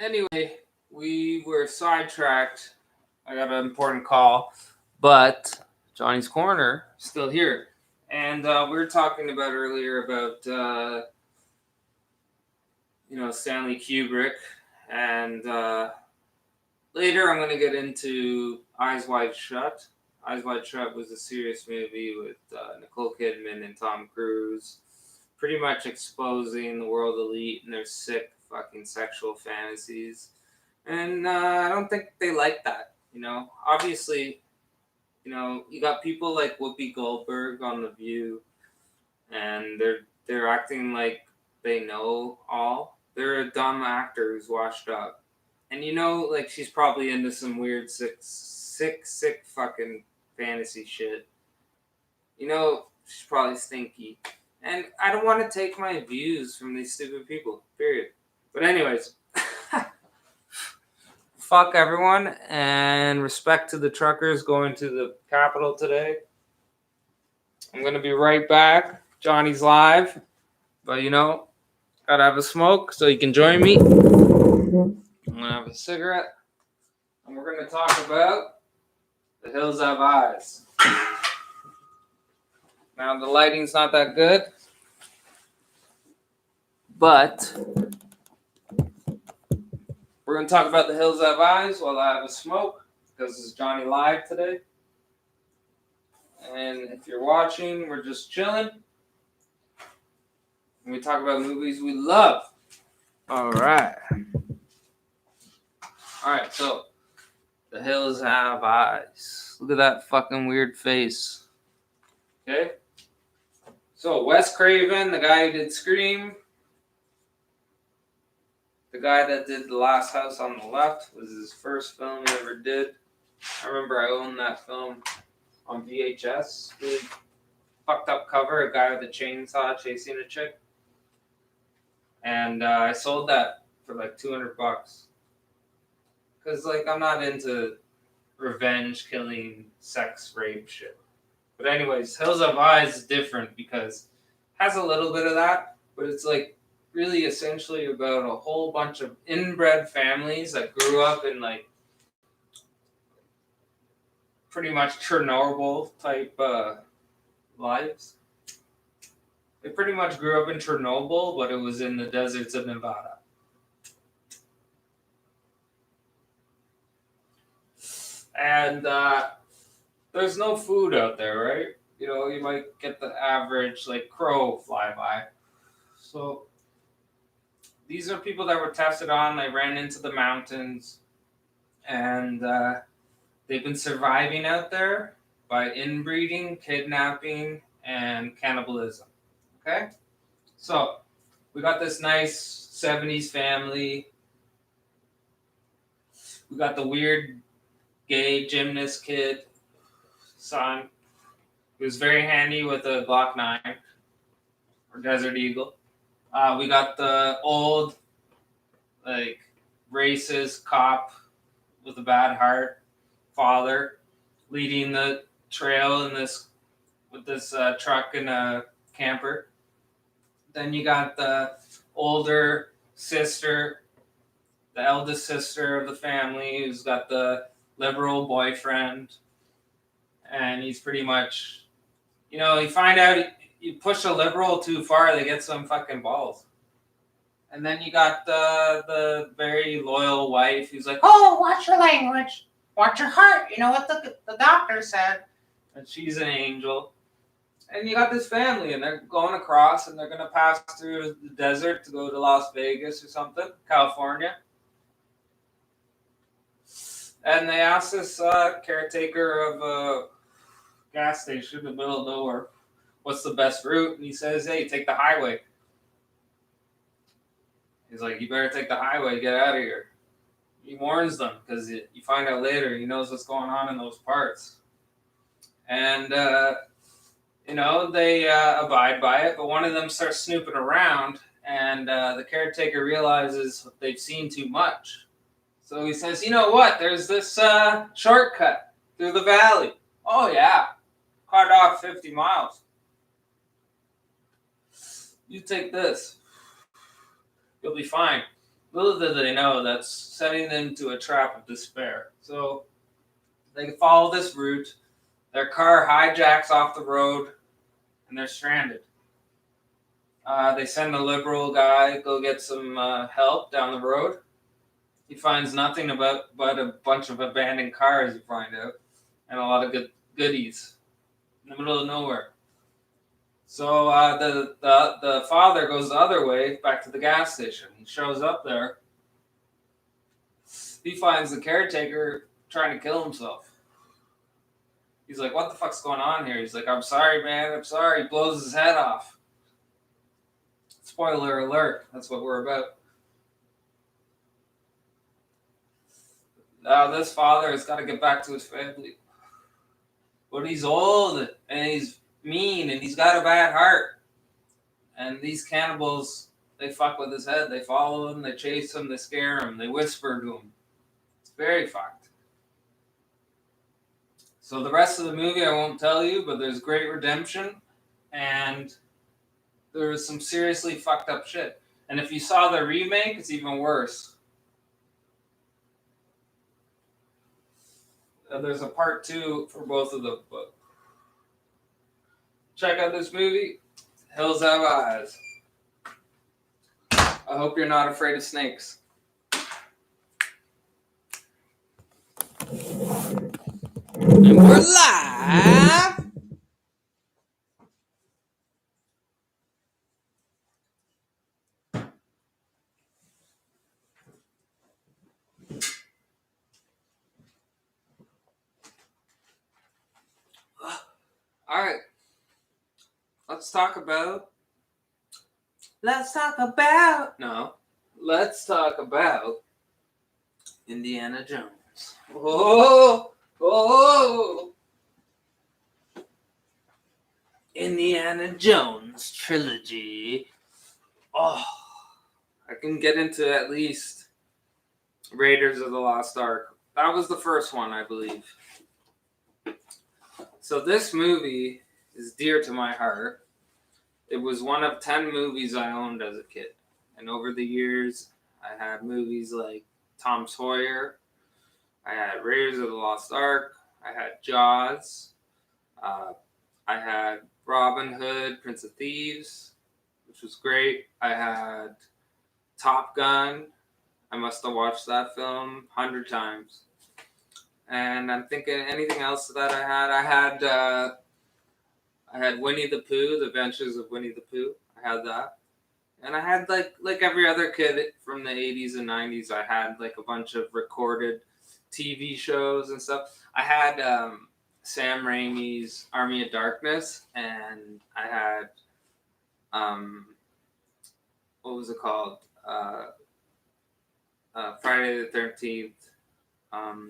Anyway, we were sidetracked. I got an important call, but Johnny's Corner is still here. And we were talking about earlier about Stanley Kubrick, and later I'm going to get into Eyes Wide Shut. Eyes Wide Shut was a serious movie with Nicole Kidman and Tom Cruise, pretty much exposing the world elite and their sick fucking sexual fantasies. And I don't think they like that. Obviously, you got people like Whoopi Goldberg on The View, and they're acting like they know all. They're a dumb actor who's washed up, and like she's probably into some weird sick fucking fantasy shit. She's probably stinky, and I don't want to take my views from these stupid people. Period. But anyways. Fuck everyone, and respect to the truckers going to the Capitol today. I'm going to be right back. Johnny's live, but gotta have a smoke so you can join me. I'm going to have a cigarette, and we're going to talk about The Hills Have Eyes. Now, the lighting's not that good, but we're going to talk about The Hills Have Eyes while I have a smoke, because it's Johnny live today. And if you're watching, we're just chilling. And we talk about movies we love. Alright, so The Hills Have Eyes. Look at that fucking weird face. Okay? So, Wes Craven, the guy who did Scream, the guy that did The Last House on the Left, was his first film he ever did. I remember I owned that film on VHS. Really fucked up cover, a guy with a chainsaw chasing a chick. And I sold that for like $200. Because, I'm not into revenge, killing, sex, rape shit. But anyways, Hills Have Eyes is different because it has a little bit of that, but it's really essentially about a whole bunch of inbred families that grew up in pretty much Chernobyl type lives. They pretty much grew up in Chernobyl, but it was in the deserts of Nevada. And there's no food out there, right? You might get the average crow flyby. So these are people that were tested on. They ran into the mountains, and they've been surviving out there by inbreeding, kidnapping, and cannibalism. Okay? So we got this nice 70s family. We got the weird gay gymnast kid, son, who's very handy with a Glock 9 or Desert Eagle. We got the old, racist cop with a bad heart, father, leading the trail with this truck and a camper. Then you got the older sister, the eldest sister of the family, who's got the liberal boyfriend, and he's pretty much, you find out you push a liberal too far, they get some fucking balls. And then you got the very loyal wife who's like, oh, watch your language, watch your heart, you know what the doctor said. And she's an angel. And you got this family, and they're going across, and they're going to pass through the desert to go to Las Vegas or something, California. And they asked this caretaker of a gas station in the middle of nowhere, what's the best route? And he says, hey, take the highway. He's like, you better take the highway, get out of here. He warns them, because you find out later, he knows what's going on in those parts. And, they abide by it, but one of them starts snooping around, and the caretaker realizes they've seen too much. So he says, you know what, there's this shortcut through the valley. Oh, yeah, cut off 50 miles. You take this. You'll be fine. Little did they know that's setting them to a trap of despair. So they follow this route. Their car hijacks off the road, and they're stranded. They send a liberal guy go get some help down the road. He finds nothing but a bunch of abandoned cars. You find out, and a lot of goodies in the middle of nowhere. So the father goes the other way back to the gas station. He shows up there. He finds the caretaker trying to kill himself. He's like, "What the fuck's going on here?" He's like, "I'm sorry, man. I'm sorry." He blows his head off. Spoiler alert. That's what we're about. Now this father has got to get back to his family, but he's old and he's mean and he's got a bad heart. And these cannibals, they fuck with his head. They follow him, they chase him, they scare him, they whisper to him. It's very fucked. So the rest of the movie I won't tell you, but there's great redemption and there's some seriously fucked up shit. And if you saw the remake, it's even worse. There's a part 2 for both of them, but check out this movie. Hills Have Eyes. I hope you're not afraid of snakes. And we're live. All right. Let's talk about. Let's talk about Indiana Jones. Oh, Indiana Jones trilogy. Oh, I can get into at least Raiders of the Lost Ark. That was the first one, I believe. So this movie is dear to my heart. It was one of 10 movies I owned as a kid. And over the years, I had movies like Tom Sawyer. I had Raiders of the Lost Ark. I had Jaws. I had Robin Hood, Prince of Thieves, which was great. I had Top Gun. I must have watched that film 100 times. And I'm thinking anything else that I had Winnie the Pooh, The Adventures of Winnie the Pooh. I had that. And I had like every other kid from the 80s and 90s, I had like a bunch of recorded TV shows and stuff. I had Sam Raimi's Army of Darkness, and I had what was it called? Friday the 13th.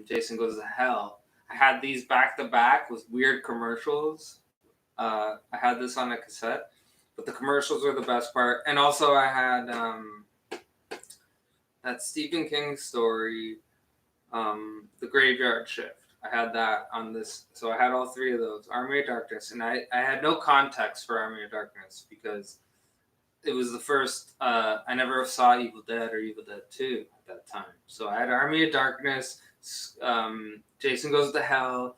Jason Goes to Hell. I had these back to back with weird commercials. I had this on a cassette, but the commercials were the best part. And also, I had that Stephen King story, The Graveyard Shift. I had that on this, so I had all 3 of those. Army of Darkness, and I had no context for Army of Darkness because it was the first. I never saw Evil Dead or Evil Dead 2 at that time, so I had Army of Darkness, Jason Goes to Hell,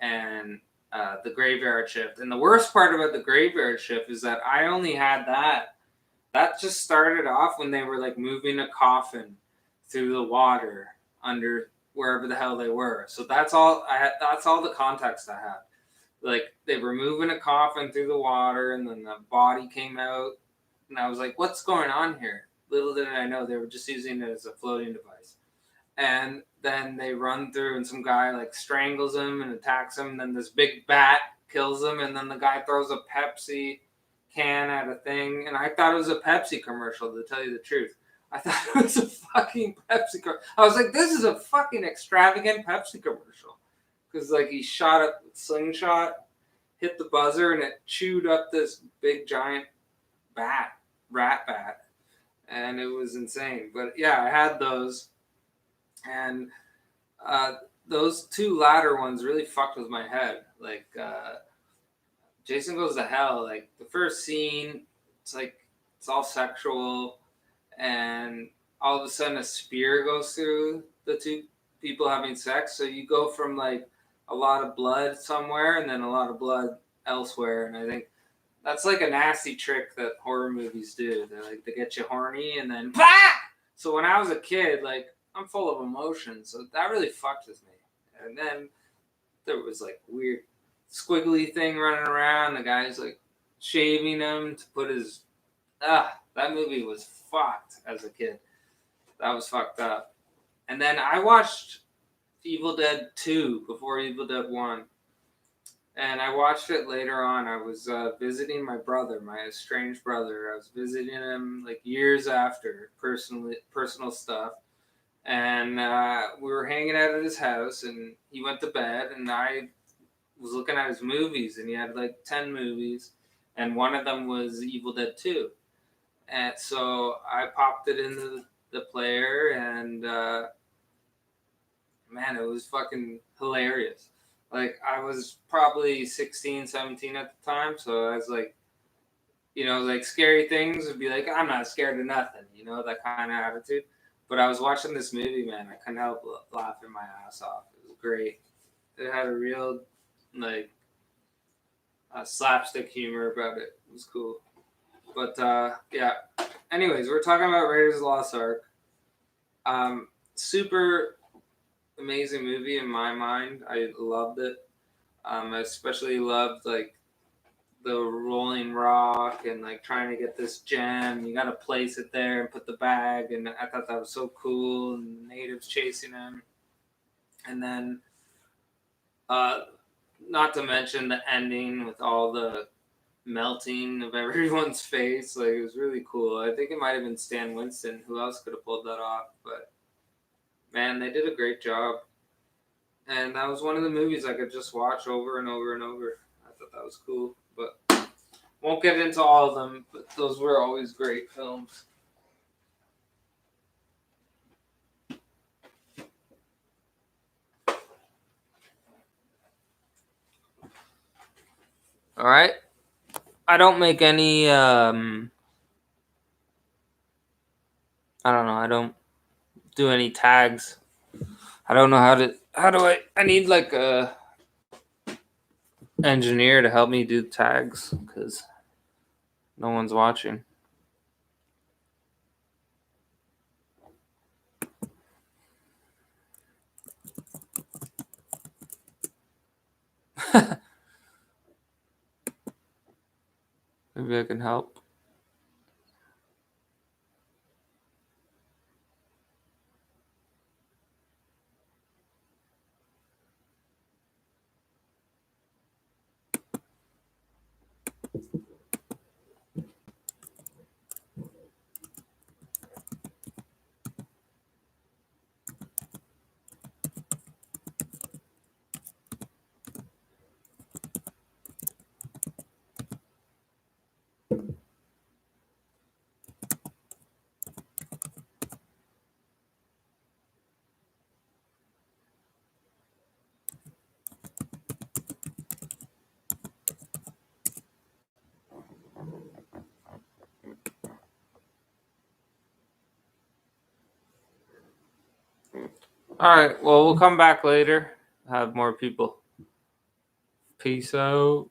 and The Graveyard Shift. And the worst part about The Graveyard Shift is that I only had that. That just started off when they were like moving a coffin through the water under wherever the hell they were. So that's all I had. That's all the context I had. Like they were moving a coffin through the water, and then the body came out, and I was like, "What's going on here?" Little did I know they were just using it as a floating device. And then they run through, and some guy like strangles him and attacks him. And then this big bat kills him, and then the guy throws a Pepsi can at a thing, and I thought it was a Pepsi commercial. To tell you the truth, I thought it was a fucking Pepsi commercial. I was like, this is a fucking extravagant Pepsi commercial, because like he shot a slingshot, hit the buzzer, and it chewed up this big giant rat bat, and it was insane. But yeah, I had those. And those 2 latter ones really fucked with my head. Like Jason Goes to Hell, like the first scene, it's like it's all sexual, and all of a sudden a spear goes through the two people having sex. So you go from like a lot of blood somewhere and then a lot of blood elsewhere. And I think that's like a nasty trick that horror movies do. They get you horny and then bah! So when I was a kid, like I'm full of emotion, so that really fucked with me. And then there was like weird squiggly thing running around. The guy's like shaving him to put his that movie was fucked as a kid. That was fucked up. And then I watched Evil Dead 2 before Evil Dead 1. And I watched it later on. I was visiting my brother, my estranged brother. I was visiting him like years after, personal stuff. And we were hanging out at his house, and he went to bed, and I was looking at his movies, and he had like 10 movies, and one of them was Evil Dead 2. And so I popped it into the player, and man, it was fucking hilarious. Like, I was probably 16, 17 at the time, so I was like, like scary things would be like, I'm not scared of nothing, that kind of attitude. But I was watching this movie, man, I couldn't help laughing my ass off. It was great. It had a real, like, slapstick humor about it. It was cool. But, yeah. Anyways, we're talking about Raiders of the Lost Ark. Super amazing movie in my mind. I loved it. I especially loved like the rolling rock and like trying to get this gem. You got to place it there and put the bag, and I thought that was so cool. And natives chasing him, and then not to mention the ending with all the melting of everyone's face. Like it was really cool. I think it might have been Stan Winston. Who else could have pulled that off? But man, they did a great job. And that was one of the movies I could just watch over and over and over. I thought that was cool, but won't get into all of them. But those were always great films. All right, I don't make any. I don't know. I don't do any tags. I don't know how to. How do I? I need like a engineer to help me do tags because no one's watching. Maybe I can help. All right. Well, we'll come back later. Have more people. Peace out.